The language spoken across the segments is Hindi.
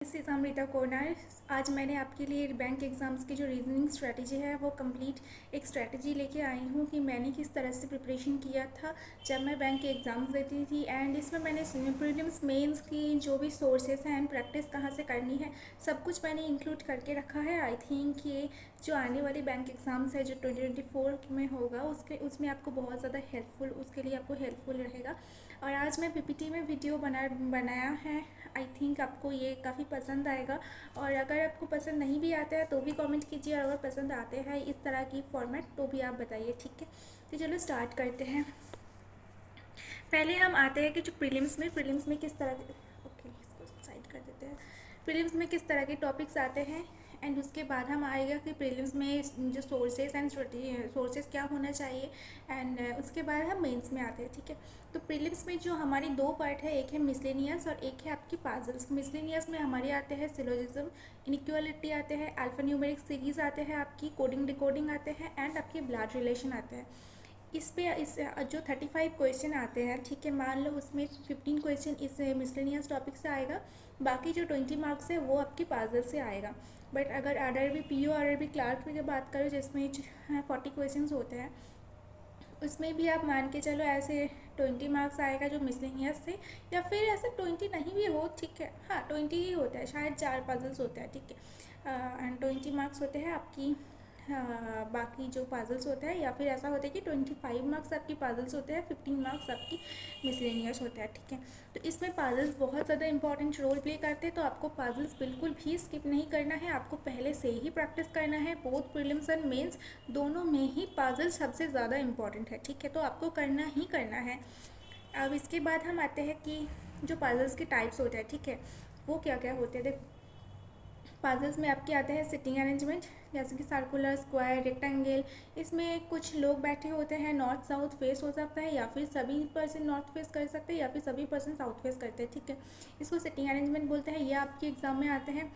This is Amrita Konar. आज मैंने आपके लिए बैंक एग्ज़ाम्स की जो रीजनिंग स्ट्रेटजी है वो कंप्लीट एक स्ट्रेटजी लेके आई हूँ कि मैंने किस तरह से प्रिपरेशन किया था जब मैं बैंक के एग्ज़ाम्स देती थी। एंड इसमें मैंने प्रीलिम्स मेंस की जो भी सोर्सेस हैं एंड प्रैक्टिस कहाँ से करनी है सब कुछ मैंने इंक्लूड करके रखा है। आई थिंक ये जो आने वाली बैंक एग्ज़ाम्स है जो 2024 में होगा उसमें आपको बहुत ज़्यादा हेल्पफुल उसके लिए आपको हेल्पफुल रहेगा। और आज मैं पीपीटी में वीडियो बनाया है। आई थिंक आपको ये काफ़ी पसंद आएगा। और अगर आपको पसंद नहीं भी आता है तो भी कमेंट कीजिए, और अगर पसंद आते हैं इस तरह की फॉर्मेट तो भी आप बताइए, ठीक है। तो चलो स्टार्ट करते हैं। पहले हम आते हैं कि जो प्रीलिम्स में किस तरह के, ओके इसको साइड कर देते हैं। प्रीलिम्स में किस तरह के टॉपिक्स आते हैं एंड उसके बाद हम आएगा कि प्रीलिम्स में जो सोर्सेस क्या होना चाहिए। एंड उसके बाद हम मेंस में आते हैं, ठीक है। तो प्रीलिम्स में जो हमारी दो पार्ट है, एक है मिसलेनियस और एक है आपकी पाजल्स। मिसलेनियस में हमारे आते हैं सिलोजिज्म, इनइक्वालिटी आते हैं, अल्फान्यूमेरिक सीरीज आते हैं, आपकी कोडिंग डिकोडिंग आते हैं एंड आपके ब्लड रिलेशन आते हैं। इस जो 35 क्वेश्चन आते हैं, ठीक है, मान लो उसमें 15 क्वेश्चन इस मिसलेनियस टॉपिक से आएगा, बाकी जो 20 मार्क्स है वो आपकी पाजल से आएगा। बट अगर RRB PO RRB क्लार्क की बात करो जिसमें 40 क्वेश्चन होते हैं, उसमें भी आप मान के चलो ऐसे 20 मार्क्स आएगा जो मिसलेनियस से, या फिर ऐसे 20 नहीं भी हो, ठीक है, हाँ 20 ही होता है, शायद 4 पजल्स होते हैं, ठीक है। एंड 20 मार्क्स होते हैं आपकी बाकी जो पजल्स होते हैं, या फिर ऐसा होता है कि 25 मार्क्स आपकी पजल्स होते हैं, 15 मार्क्स आपकी मिसलेनियस होता है, ठीक है। तो इसमें पजल्स बहुत ज़्यादा इंपॉर्टेंट रोल प्ले करते हैं, तो आपको पजल्स बिल्कुल भी स्किप नहीं करना है, आपको पहले से ही प्रैक्टिस करना है। बोथ प्रीलिम्स एंड मेंस दोनों में ही पजल सबसे ज़्यादा इंपॉर्टेंट है, ठीक है, तो आपको करना ही करना है। अब इसके बाद हम आते हैं कि जो पजल्स के टाइप्स होते हैं, ठीक है, वो क्या क्या होते हैं। देख, पजल्स में आपके आते हैं सिटिंग अरेंजमेंट, जैसे कि सर्कुलर, स्क्वायर, रेक्टेंगल। इसमें कुछ लोग बैठे होते हैं, नॉर्थ साउथ फेस हो सकता है, या फिर सभी पर्सन नॉर्थ फेस कर सकते हैं, या फिर सभी पर्सन साउथ फेस करते हैं, ठीक है। इसको सिटिंग अरेंजमेंट बोलते हैं, ये आपके एग्जाम में आते हैं।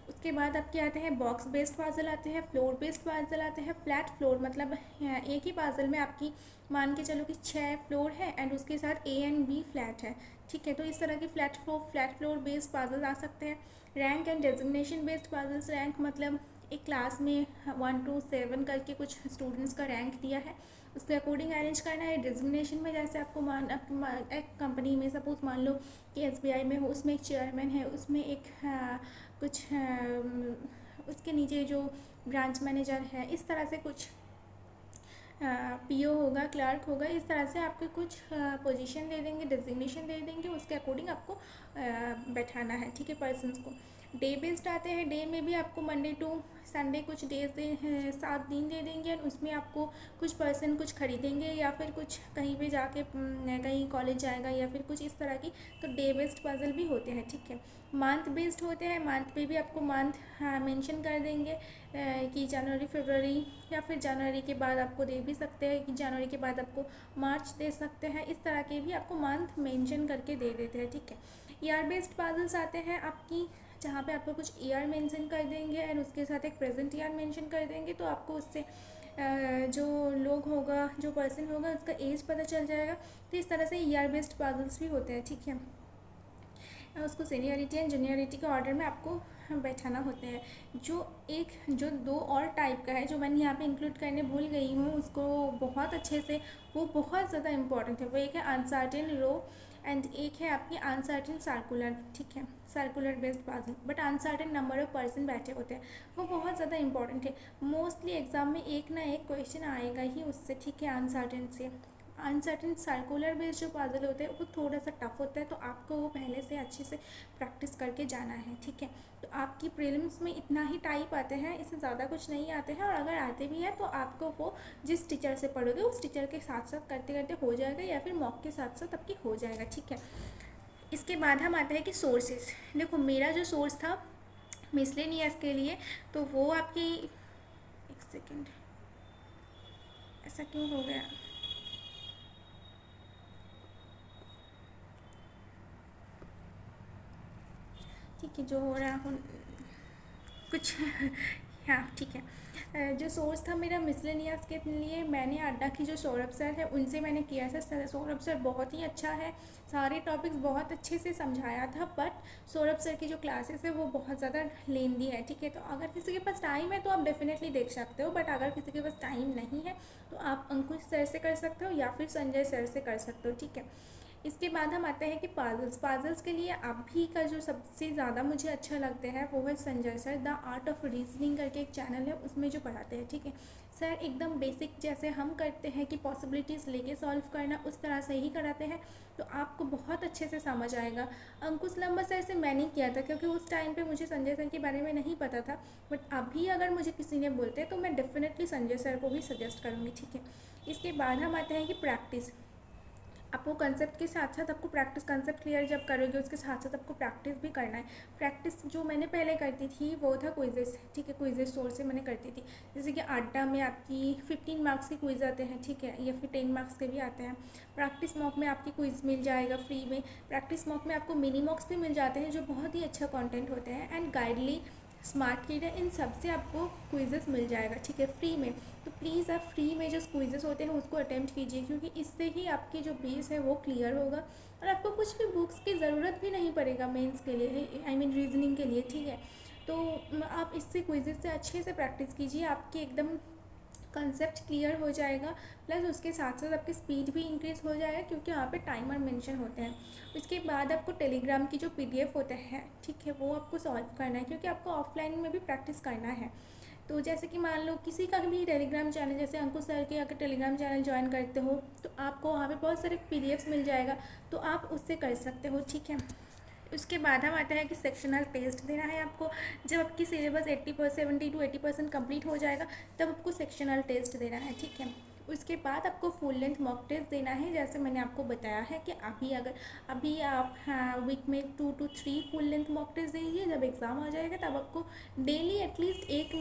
उसके बाद आपके आते हैं बॉक्स बेस्ड पाजल आते हैं, फ्लोर बेस्ड पाजल आते हैं। फ्लैट फ्लोर मतलब एक ही पाजल में आपकी मान के चलो कि 6 फ्लोर है एंड उसके साथ A एंड B फ्लैट है, ठीक है। तो इस तरह के फ्लैट फ्लोर बेस्ड पाजल आ सकते हैं। Rank and designation based puzzles, rank मतलब एक क्लास में 1 to 7 करके कुछ स्टूडेंट्स का रैंक दिया है, उसके अकॉर्डिंग अरेंज करना है। डेजिग्नेशन में जैसे आपको एक कंपनी में सपोज मान लो कि SBI में हो, उसमें एक चेयरमैन है, उसमें एक कुछ उसके नीचे जो ब्रांच मैनेजर है, इस तरह से कुछ PO होगा, क्लार्क होगा, इस तरह से आपके कुछ पोजीशन दे देंगे, डेजिग्नेशन दे देंगे, उसके अकॉर्डिंग आपको बैठाना है, ठीक है, पर्सनस को। डे बेस्ड आते हैं, डे में भी आपको मंडे टू संडे कुछ डेज 7 दिन दे देंगे, और उसमें आपको कुछ पर्सन कुछ खरीदेंगे या फिर कुछ कहीं पे जाके कहीं कॉलेज जाएगा या फिर कुछ इस तरह की। तो डे बेस्ड पजल भी होते हैं, ठीक है। मंथ बेस्ड होते हैं, मंथ पे भी आपको मंथ मेंशन कर देंगे कि जनवरी फरवरी, या फिर जनवरी के बाद आपको दे भी सकते हैं कि जनवरी के बाद आपको मार्च दे सकते हैं, इस तरह के भी आपको मंथ मेंशन करके दे देते हैं, ठीक है। ईयर बेस्ड पजल्स आते हैं आपकी, जहाँ पे आपको कुछ ईयर मेंशन कर देंगे एंड उसके साथ एक प्रेजेंट ईयर मेंशन कर देंगे, तो आपको उससे जो लोग होगा, जो पर्सन होगा, उसका एज पता चल जाएगा। तो इस तरह से ईयर बेस्ड पजल्स भी होते हैं, ठीक है। उसको सीनियरिटी एंड जूनियरिटी के ऑर्डर में आपको बैठाना होता है। जो दो और टाइप का है जो मैंने यहाँ पे इंक्लूड करने भूल गई हूँ उसको बहुत अच्छे से, वो बहुत ज़्यादा इंपॉर्टेंट है। वो एक है अनसर्टेन रो एंड एक है आपकी अनसर्टेन सर्कुलर, ठीक है, circular based puzzle, but uncertain number of person बैठे होते हैं, वो बहुत ज़्यादा इंपॉर्टेंट है। मोस्टली एग्जाम में एक ना एक क्वेश्चन आएगा ही उससे, ठीक है, अनसर्टेन से। अनसर्टेन सर्कुलर बेस्ड जो पजल होते हैं वो थोड़ा सा टफ होता है, तो आपको वो पहले से अच्छे से प्रैक्टिस करके जाना है, ठीक है। तो आपकी प्रीलिम्स में इतना ही टाइप आते हैं, इससे ज़्यादा कुछ नहीं आते हैं, और अगर आते भी हैं तो आपको वो जिस टीचर से पढ़ोगे उस टीचर के साथ साथ करते करते हो जाएगा, या फिर मॉक के साथ साथ आपकी हो जाएगा, ठीक है। इसके बाद हम आते हैं कि सोर्सेज। देखो मेरा जो सोर्स था मिसलेनियस के लिए, तो वो आपकी, एक सेकेंड, ऐसा क्यों हो गया, ठीक है, जो हो रहा हो कुछ हाँ ठीक है। जो सोर्स था मेरा मिसलेनियस के लिए, मैंने अड्डा की जो सौरभ सर है उनसे मैंने किया था। सौरभ सर बहुत ही अच्छा है, सारे टॉपिक्स बहुत अच्छे से समझाया था, बट सौरभ सर की जो क्लासेस है वो बहुत ज़्यादा लेंदी है। ठीक है, तो अगर किसी के पास टाइम है तो आप डेफिनेटली देख सकते हो, बट अगर किसी के पास टाइम नहीं है तो आप अंकुश सर से कर सकते हो या फिर संजय सर से कर सकते हो। ठीक है, इसके बाद हम आते हैं कि पाजल्स के लिए अभी का जो सबसे ज़्यादा मुझे अच्छा लगता है वो है Sanjay sir. The art of reasoning करके एक चैनल है, उसमें जो पढ़ाते हैं। ठीक है, सर एकदम बेसिक जैसे हम करते हैं कि पॉसिबिलिटीज़ लेके सॉल्व करना, उस तरह से ही कराते हैं, तो आपको बहुत अच्छे से समझ आएगा। अंकुश लंबा सर से मैंने किया था क्योंकि उस टाइम पे मुझे संजय सर के बारे में नहीं पता था, बट अभी अगर मुझे किसी ने बोलते तो मैं डेफिनेटली संजय सर को ही सजेस्ट करूँगी। ठीक है, इसके बाद हम आते हैं कि प्रैक्टिस। आपको कंसेप्ट के साथ साथ आपको प्रैक्टिस, कंसेप्ट क्लियर जब करोगे उसके साथ साथ आपको प्रैक्टिस भी करना है। प्रैक्टिस जो मैंने पहले करती थी वो था क्विजेस। ठीक है, क्विजेस सोर्स से मैंने करती थी, जैसे कि अड्डा में आपकी 15 मार्क्स के क्विज आते हैं। ठीक है, या फिर 10 मार्क्स के भी आते हैं। प्रैक्टिस मॉक में आपकी क्विज मिल जाएगा फ्री में। प्रैक्टिस मॉक में आपको मिनी मॉक्स भी मिल जाते हैं जो बहुत ही अच्छा कंटेंट होते हैं, एंड गाइडली, स्मार्ट किड है, इन सब से आपको क्विजेस मिल जाएगा। ठीक है, फ्री में। तो प्लीज़ आप फ्री में जो क्विजेस होते हैं उसको अटेम्प्ट कीजिए, क्योंकि इससे ही आपकी जो बेस है वो क्लियर होगा और आपको कुछ भी बुक्स की ज़रूरत भी नहीं पड़ेगा मेंस के लिए, आई मीन रीजनिंग के लिए। ठीक है, तो आप इससे क्विजेस से अच्छे से प्रैक्टिस कीजिए, आपकी एकदम कंसेप्ट क्लियर हो जाएगा, प्लस उसके साथ साथ आपकी स्पीड भी इंक्रीज़ हो जाएगा क्योंकि यहाँ पे टाइमर मेंशन होते हैं। उसके बाद आपको टेलीग्राम की जो पीडीएफ होते हैं, ठीक है, वो आपको सॉल्व करना है क्योंकि आपको ऑफलाइन में भी प्रैक्टिस करना है। तो जैसे कि मान लो किसी का भी टेलीग्राम चैनल, जैसे अंकुश सर के अगर टेलीग्राम चैनल ज्वाइन करते हो तो आपको वहाँ पे बहुत सारे पीडीएफ्स मिल जाएगा, तो आप उससे कर सकते हो। ठीक है, उसके बाद हम आते हैं कि सेक्शनल टेस्ट देना है आपको। जब आपकी सिलेबस 70 to 80% कम्प्लीट हो जाएगा तब आपको सेक्शनल टेस्ट देना है। ठीक है, उसके बाद आपको फुल लेंथ मॉक टेस्ट देना है, जैसे मैंने आपको बताया है कि अभी आप वीक में 2 to 3 full length mock test दीजिए। जब एग्ज़ाम आ जाएगा तब आपको डेली एटलीस्ट एक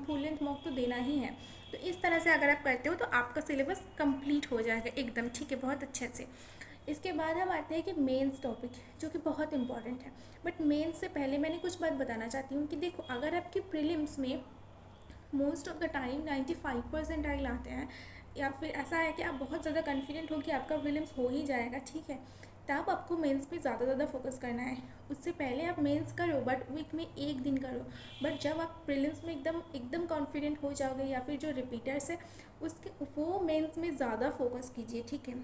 फुल लेंथ मॉक तो देना ही है। तो इस तरह से अगर आप करते हो तो आपका सिलेबस कंप्लीट हो जाएगा एकदम। ठीक है, बहुत अच्छे से। इसके बाद हम आते हैं कि मेंस टॉपिक, जो कि बहुत इंपॉर्टेंट है। बट मेंस से पहले मैंने कुछ बात बताना चाहती हूँ कि देखो, अगर आपकी प्रीलिम्स में मोस्ट ऑफ द टाइम 95% आइल आते हैं, या फिर ऐसा है कि आप बहुत ज़्यादा कॉन्फिडेंट हो कि आपका प्रीलिम्स हो ही जाएगा, ठीक है, तब आपको मेंस पे ज़्यादा फोकस करना है। उससे पहले आप मेंस करो, बट वीक में एक दिन करो। बट जब आप प्रीलिम्स में एकदम एकदम कॉन्फिडेंट हो जाओगे, या फिर जो रिपीटर्स है उसके, वो मेंस में ज़्यादा फोकस कीजिए। ठीक है,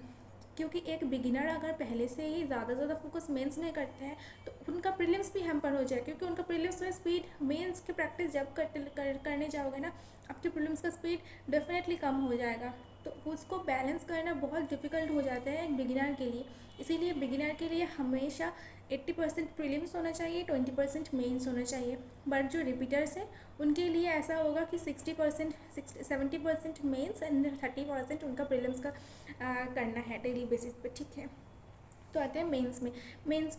क्योंकि एक बिगिनर अगर पहले से ही ज़्यादा फोकस मेंस में करते हैं तो उनका प्रीलिम्स भी हैम्पर हो जाए, क्योंकि उनका प्रीलिम्स में स्पीड, मेंस की प्रैक्टिस जब करने जाओगे ना, आपके प्रीलिम्स का स्पीड डेफिनेटली कम हो जाएगा। तो उसको बैलेंस करना बहुत डिफ़िकल्ट हो जाता है एक बिगिनर के लिए। इसीलिए बिगिनर के लिए हमेशा 80% प्रीलिम्स होना चाहिए, 20% मेंस होना चाहिए। बट जो रिपीटर्स हैं उनके लिए ऐसा होगा कि 70% मेंस एंड 30% उनका प्रीलिम्स का करना है डेली बेसिस पे। ठीक है, तो आते हैं मेंस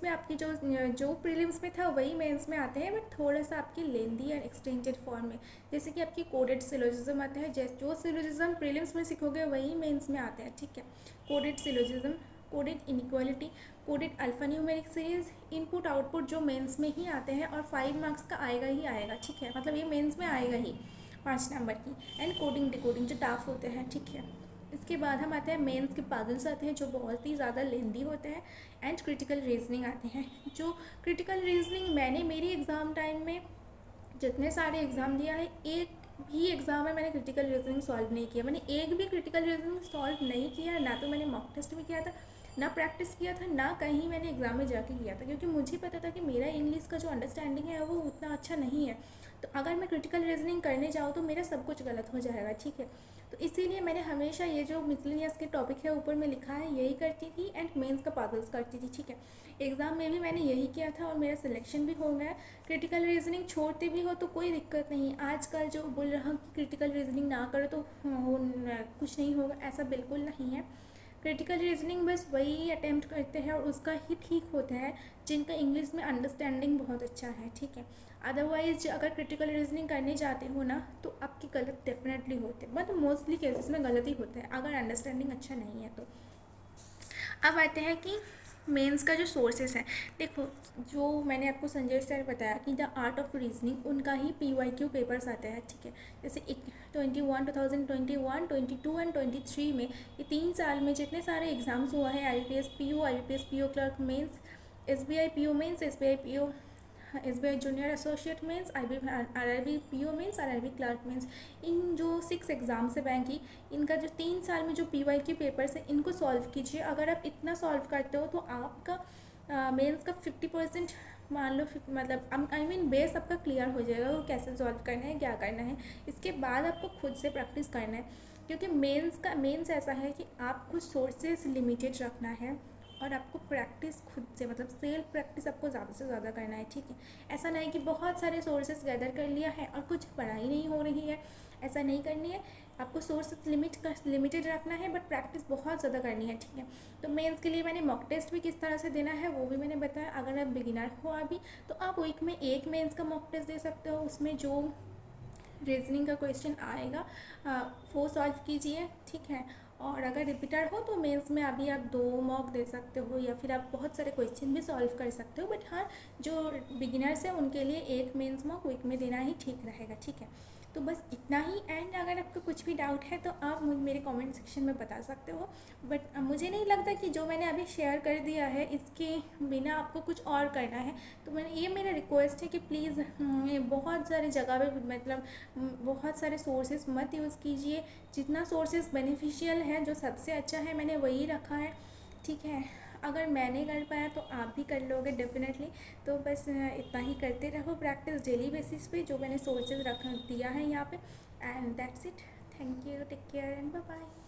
में आपकी जो प्रीलिम्स में था वही मेंस में आते हैं, बट थोड़ा सा आपकी लेंदी एंड एक्सटेंडेड फॉर्म में। जैसे कि आपकी कोडेड सिलोजिज्म आते हैं, जैसे जो सिलोजिज्म प्रीलिम्स में सीखोगे वही मेंस में आते हैं। ठीक है, coded syllogism, coded inequality, coded alpha numeric series, input output, जो मेंस में ही आते हैं और 5 मार्क्स का आएगा ही आएगा। ठीक है, मतलब ये मेंस में आएगा ही 5 नंबर की। एंड कोडिंग डिकोडिंग जो टाफ होते हैं। ठीक है, इसके बाद हम आते हैं मेंस के पाजल्स आते हैं जो बहुत ही ज़्यादा लेंदी होते हैं, एंड क्रिटिकल रीजनिंग आते हैं। जो क्रिटिकल रीजनिंग मैंने मेरी एग्ज़ाम टाइम में जितने सारे एग्ज़ाम दिया है, एक भी एग्ज़ाम में मैंने क्रिटिकल रीजनिंग सॉल्व नहीं किया। मैंने एक भी क्रिटिकल रीजनिंग सॉल्व नहीं किया, ना तो मैंने मॉक टेस्ट में किया था, ना प्रैक्टिस किया था, ना कहीं मैंने एग्ज़ाम में जाके किया था, क्योंकि मुझे पता था कि मेरा इंग्लिश का जो अंडरस्टैंडिंग है वो उतना अच्छा नहीं है। तो अगर मैं क्रिटिकल रीजनिंग करने जाऊँ तो मेरा सब कुछ गलत हो जाएगा। ठीक है, तो इसीलिए मैंने हमेशा ये जो मिसलेनियस के टॉपिक है ऊपर में लिखा है यही करती थी, एंड मेंस का पाजल्स करती थी। ठीक है, एग्ज़ाम में भी मैंने यही किया था और मेरा सिलेक्शन भी हो गया। क्रिटिकल रीजनिंग छोड़ते भी हो तो कोई दिक्कत नहीं। आजकल जो बोल रहा हूँ कि क्रिटिकल रीजनिंग ना करो तो कुछ नहीं होगा, ऐसा बिल्कुल नहीं है। क्रिटिकल रीजनिंग बस वही अटेम्प्ट करते हैं और उसका ही ठीक होता है जिनका इंग्लिश में अंडरस्टैंडिंग बहुत अच्छा है। ठीक है, अदरवाइज अगर क्रिटिकल रीजनिंग करने जाते हो ना तो आपकी गलत डेफिनेटली होते हैं, मतलब मोस्टली केसेस में गलत ही होते हैं अगर अंडरस्टैंडिंग अच्छा नहीं है तो। अब आते हैं कि मेंस का जो सोर्सेस है, देखो, जो मैंने आपको संजय सर बताया कि द आर्ट ऑफ रीजनिंग, उनका ही PYQ पेपर्स आते हैं, ठीक है। जैसे 2021 एंड 23 में, ये 3 साल में जितने सारे एग्ज़ाम्स हुआ है, IBPS PO clerk mains, SBI PO mains, SBI junior associate mains, RRB PO mains, RRB clerk mains, इन जो 6 एग्ज़ाम्स है बैंक की, इनका जो 3 साल में जो PYQ पेपर्स है, इनको सॉल्व कीजिए। अगर आप इतना सॉल्व करते हो तो आपका मेंस का 50% मान लो, मतलब आई मीन बेस आपका क्लियर हो जाएगा, वो कैसे सॉल्व करना है, क्या करना है। इसके बाद आपको खुद से प्रैक्टिस करना है, क्योंकि मेंस ऐसा है कि आपको सोर्सेज लिमिटेड रखना है और आपको प्रैक्टिस खुद से, मतलब सेल्फ प्रैक्टिस आपको ज़्यादा से ज़्यादा करना है, ठीक है। ऐसा नहीं कि बहुत सारे सोर्सेज गैदर कर लिया है और कुछ पढ़ाई नहीं हो रही है, ऐसा नहीं करनी है। आपको सोर्सेज लिमिटेड रखना है, बट प्रैक्टिस बहुत ज़्यादा करनी है, ठीक है। तो मेंस के लिए मैंने मॉक टेस्ट भी किस तरह से देना है वो भी मैंने बताया। अगर आप बिगिनर हो अभी, तो आप वीक में एक मेंस का मॉक टेस्ट दे सकते हो, उसमें जो रीजनिंग का क्वेश्चन आएगा वो सॉल्व कीजिए, ठीक है। और अगर रिपीटर हो तो मेंस में अभी आप 2 मॉक दे सकते हो, या फिर आप बहुत सारे क्वेश्चन भी सॉल्व कर सकते हो, बट हाँ, जो बिगिनर्स हैं उनके लिए एक मेंस मॉक वीक में देना ही ठीक रहेगा, ठीक है। तो बस इतना ही। एंड अगर आपको कुछ भी डाउट है तो आप मेरे कमेंट सेक्शन में बता सकते हो, बट मुझे नहीं लगता कि जो मैंने अभी शेयर कर दिया है इसके बिना आपको कुछ और करना है। तो ये मेरा रिक्वेस्ट है कि प्लीज़ बहुत सारी जगह पे, मतलब बहुत सारे सोर्सेज मत यूज़ कीजिए। जितना सोर्सेज बेनिफिशियल है, जो सबसे अच्छा है, मैंने वही रखा है, ठीक है। अगर मैंने कर पाया तो आप भी कर लोगे डेफिनेटली। तो बस इतना ही करते रहो प्रैक्टिस डेली बेसिस पे, जो मैंने सोर्सेज रख दिया है यहाँ पे। And that's it. Thank you, take care and bye bye.